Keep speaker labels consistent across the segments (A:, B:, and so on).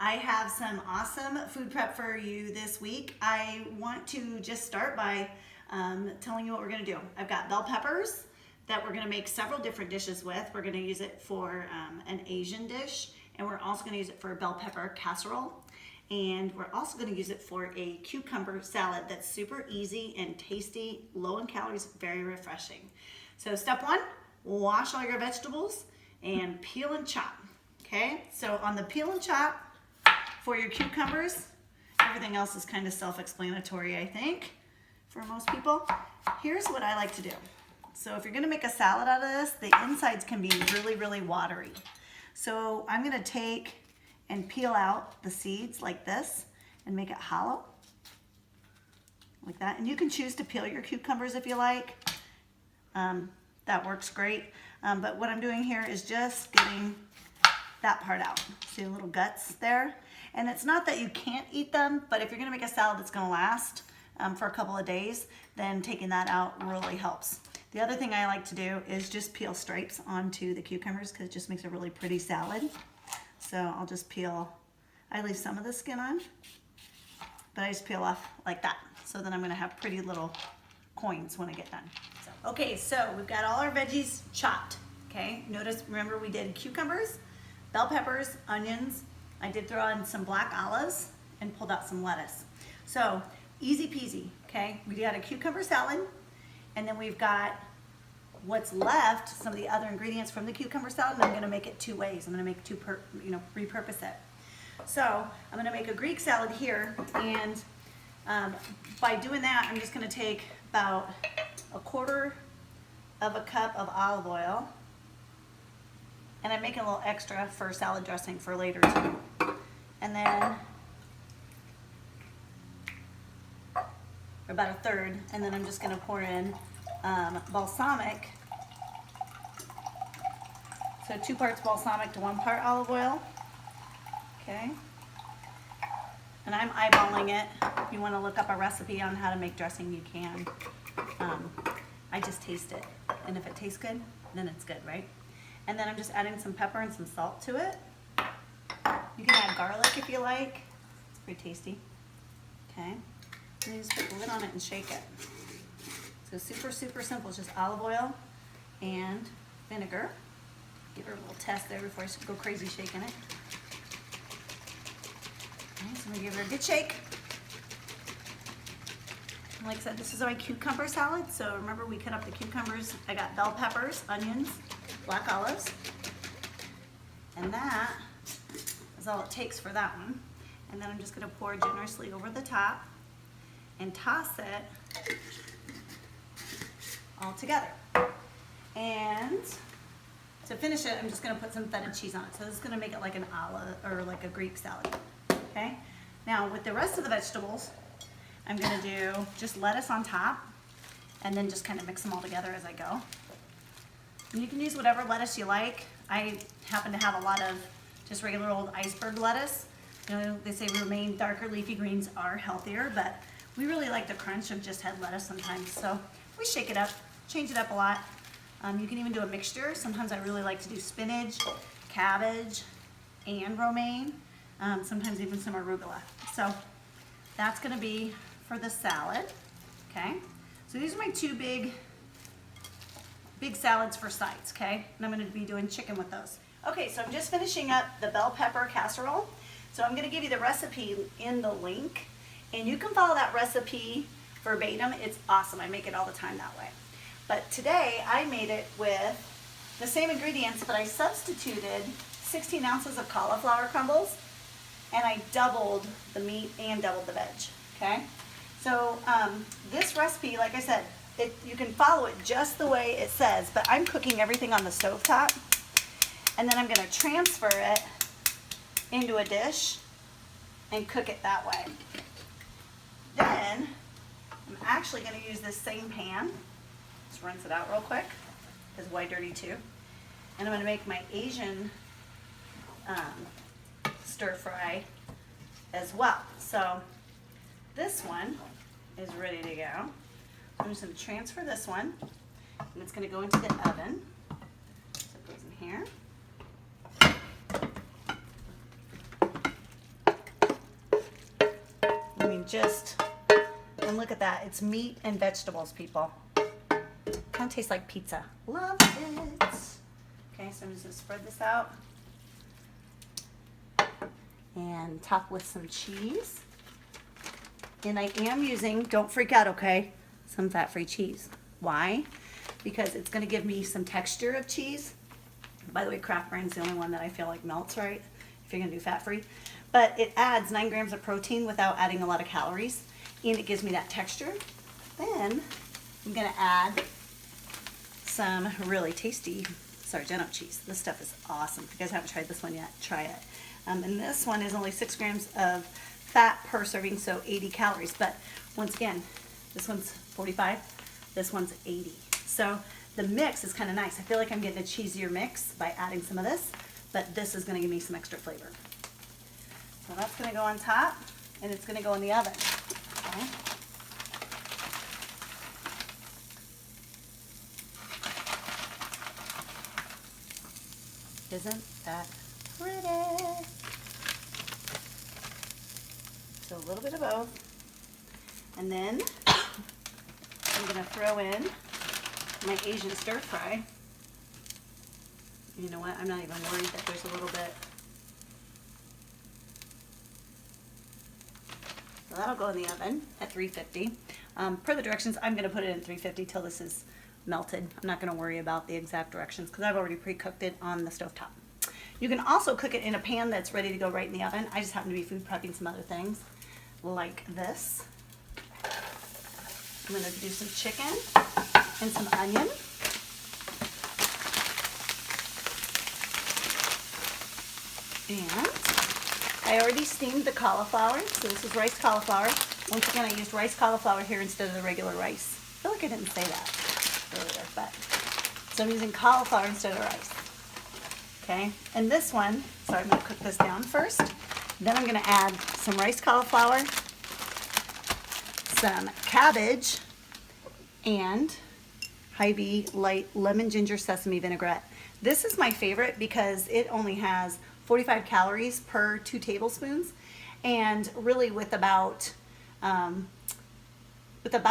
A: I have some awesome food prep for you this week. I want to just start by telling you what we're gonna do. I've got bell peppers that we're gonna make several different dishes with. We're gonna use it for an Asian dish, and we're also gonna use it for a bell pepper casserole. And we're also gonna use it for a cucumber salad that's super easy and tasty, low in calories, very refreshing. So step one, wash all your vegetables and peel and chop. Okay, so on the peel and chop for your cucumbers, everything else is kind of self-explanatory, I think, for most people. Here's what I like to do. So if you're gonna make a salad out of this, the insides can be really, really watery. So I'm gonna take and peel out the seeds like this and make it hollow, like that. And you can choose to peel your cucumbers if you like. That works great. But what I'm doing here is just getting that part out. See the little guts there? And it's not that you can't eat them, but if you're gonna make a salad that's gonna last for a couple of days, then taking that out really helps. The other thing I like to do is just peel stripes onto the cucumbers because it just makes a really pretty salad. So I'll just peel, I leave some of the skin on, but I just peel off like that. So then I'm gonna have pretty little coins when I get done. Okay, so we've got all our veggies chopped, okay? Notice, remember we did cucumbers, bell peppers, onions. I did throw in some black olives and pulled out some lettuce. So easy peasy, okay? We got a cucumber salad, and then we've got what's left, some of the other ingredients from the cucumber salad, and I'm gonna make it two ways. I'm gonna make repurpose it. So I'm gonna make a Greek salad here, and by doing that, I'm just gonna take about 1/4 of a cup of olive oil, and I'm making a little extra for salad dressing for later too. And then about 1/3, and then I'm just gonna pour in balsamic. So 2 parts balsamic to 1 part olive oil, okay? And I'm eyeballing it. If you wanna look up a recipe on how to make dressing, you can. I just taste it, and if it tastes good, then it's good, right? And then I'm just adding some pepper and some salt to it. You can add garlic if you like. It's pretty tasty. Okay, and you just put the lid on it and shake it. So super, super simple. It's just olive oil and vinegar. Give her a little test there before I go crazy shaking it. Okay, so I'm gonna give her a good shake. Like I said, this is my cucumber salad. So remember, we cut up the cucumbers. I got bell peppers, onions, black olives, and that is all it takes for that one. And then I'm just gonna pour generously over the top and toss it all together. And to finish it, I'm just gonna put some feta cheese on it. So this is gonna make it like an olive or like a Greek salad, okay? Now with the rest of the vegetables, I'm gonna do just lettuce on top and then just kind of mix them all together as I go. And you can use whatever lettuce you like. I happen to have a lot of just regular old iceberg lettuce. You know, they say romaine, darker leafy greens are healthier, but we really like the crunch of just head lettuce sometimes. So we shake it up, change it up a lot. You can even do a mixture. Sometimes I really like to do spinach, cabbage, and romaine. Sometimes even some arugula. So that's gonna be for the salad, okay? So these are my 2 big salads for sides, okay? And I'm gonna be doing chicken with those. Okay, so I'm just finishing up the bell pepper casserole. So I'm gonna give you the recipe in the link, and you can follow that recipe verbatim. It's awesome, I make it all the time that way. But today I made it with the same ingredients, but I substituted 16 ounces of cauliflower crumbles, and I doubled the meat and doubled the veg, okay? So this recipe, like I said, you can follow it just the way it says, but I'm cooking everything on the stovetop, and then I'm gonna transfer it into a dish and cook it that way. Then I'm actually gonna use this same pan, just rinse it out real quick, because why dirty too, and I'm gonna make my Asian stir fry as well. So this one is ready to go. I'm just going to transfer this one, and it's going to go into the oven. So it goes in here. and look at that. It's meat and vegetables, people. Kind of tastes like pizza. Love it. Okay, so I'm just gonna spread this out and top with some cheese. And I am using, don't freak out, okay, some fat-free cheese. Why? Because it's gonna give me some texture of cheese. By the way, Kraft Brand's the only one that I feel like melts right if you're gonna do fat-free. But it adds 9 grams of protein without adding a lot of calories, and it gives me that texture. Then I'm gonna add some really tasty Sargento cheese. This stuff is awesome. If you guys haven't tried this one yet, try it. And this one is only 6 grams of fat per serving, so 80 calories. But once again, this one's 45, this one's 80. So the mix is kind of nice. I feel like I'm getting a cheesier mix by adding some of this, but this is gonna give me some extra flavor. So that's gonna go on top, and it's gonna go in the oven, okay? Isn't that pretty? So a little bit of both. And then I'm gonna throw in my Asian stir fry. You know what, I'm not even worried that there's a little bit. So that'll go in the oven at 350. Per the directions, I'm gonna put it in 350 till this is melted. I'm not gonna worry about the exact directions because I've already pre-cooked it on the stovetop. You can also cook it in a pan that's ready to go right in the oven. I just happen to be food prepping some other things like this. I'm gonna do some chicken and some onion. And I already steamed the cauliflower, so this is rice cauliflower. Once again, I used rice cauliflower here instead of the regular rice. I feel like I didn't say that earlier, but so I'm using cauliflower instead of rice. Okay, and this one, so I'm gonna cook this down first. Then I'm gonna add some rice cauliflower, some cabbage, and Hy-Vee light lemon ginger sesame vinaigrette. This is my favorite because it only has 45 calories per 2 tablespoons, and really with about a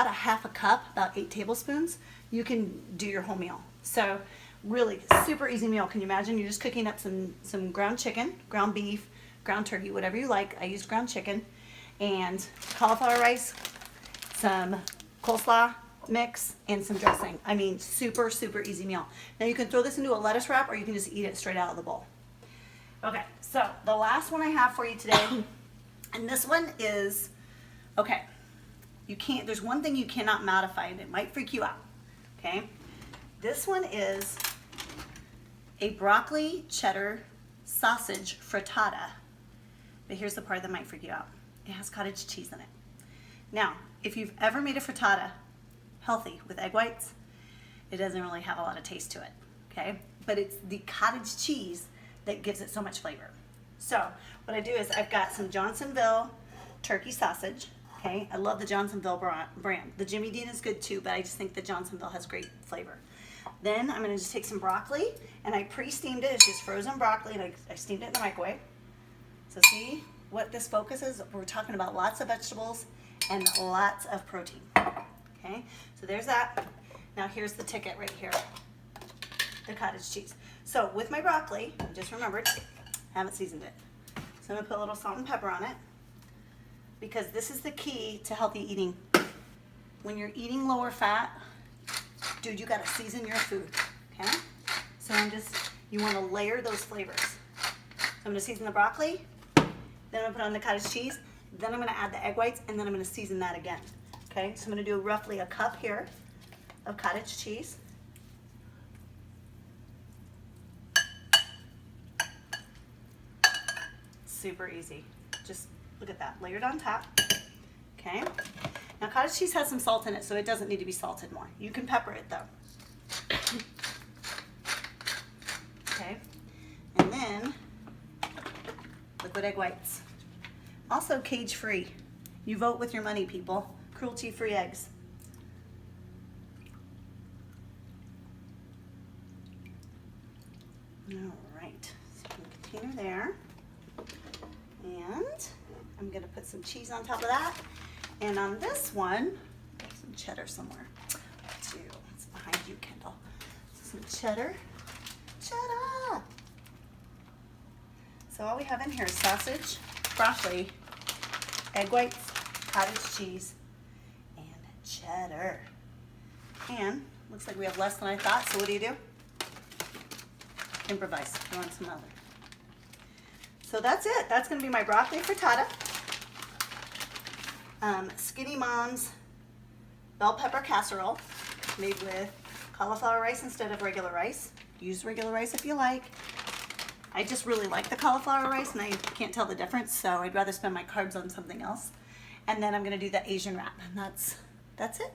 A: half a cup, about 8 tablespoons, you can do your whole meal. So really super easy meal. Can you imagine? You're just cooking up some ground chicken, ground beef, ground turkey, whatever you like. I used ground chicken, and cauliflower rice, some coleslaw mix, and some dressing. I mean, super, super easy meal. Now you can throw this into a lettuce wrap, or you can just eat it straight out of the bowl. Okay, so the last one I have for you today, and this one is, okay, there's one thing you cannot modify, and it might freak you out, okay? This one is a broccoli cheddar sausage frittata. But here's the part that might freak you out. It has cottage cheese in it. Now, if you've ever made a frittata healthy with egg whites, it doesn't really have a lot of taste to it, okay? But it's the cottage cheese that gives it so much flavor. So what I do is I've got some Johnsonville turkey sausage, okay? I love the Johnsonville brand. The Jimmy Dean is good too, but I just think the Johnsonville has great flavor. Then I'm gonna just take some broccoli, and I pre-steamed it. It's just frozen broccoli, and I steamed it in the microwave. So see what this focus is? We're talking about lots of vegetables and lots of protein, okay? So there's that. Now here's the ticket right here, the cottage cheese. So with my broccoli, I just remembered, I haven't seasoned it. So I'm gonna put a little salt and pepper on it, because this is the key to healthy eating. When you're eating lower fat, dude, you gotta season your food, okay? So you wanna layer those flavors. So I'm gonna season the broccoli, then I'm gonna put on the cottage cheese, then I'm gonna add the egg whites, and then I'm gonna season that again, okay? So I'm gonna do roughly a cup here of cottage cheese. Super easy. Just look at that, layered on top, okay? Now cottage cheese has some salt in it, so it doesn't need to be salted more. You can pepper it though. Okay, and then liquid egg whites. Also cage-free. You vote with your money, people. Cruelty-free eggs. All right, so container there. And I'm gonna put some cheese on top of that. And on this one, there's some cheddar somewhere too. It's behind you, Kendall. Some cheddar. Cheddar! So all we have in here is sausage, broccoli, egg whites, cottage cheese, and cheddar. And looks like we have less than I thought, so what do? Improvise. You want some other. So that's it. That's gonna be my broccoli frittata. Skinny Mom's bell pepper casserole made with cauliflower rice instead of regular rice. Use regular rice if you like. I just really like the cauliflower rice and I can't tell the difference, so I'd rather spend my carbs on something else. And then I'm gonna do the Asian wrap, and that's it.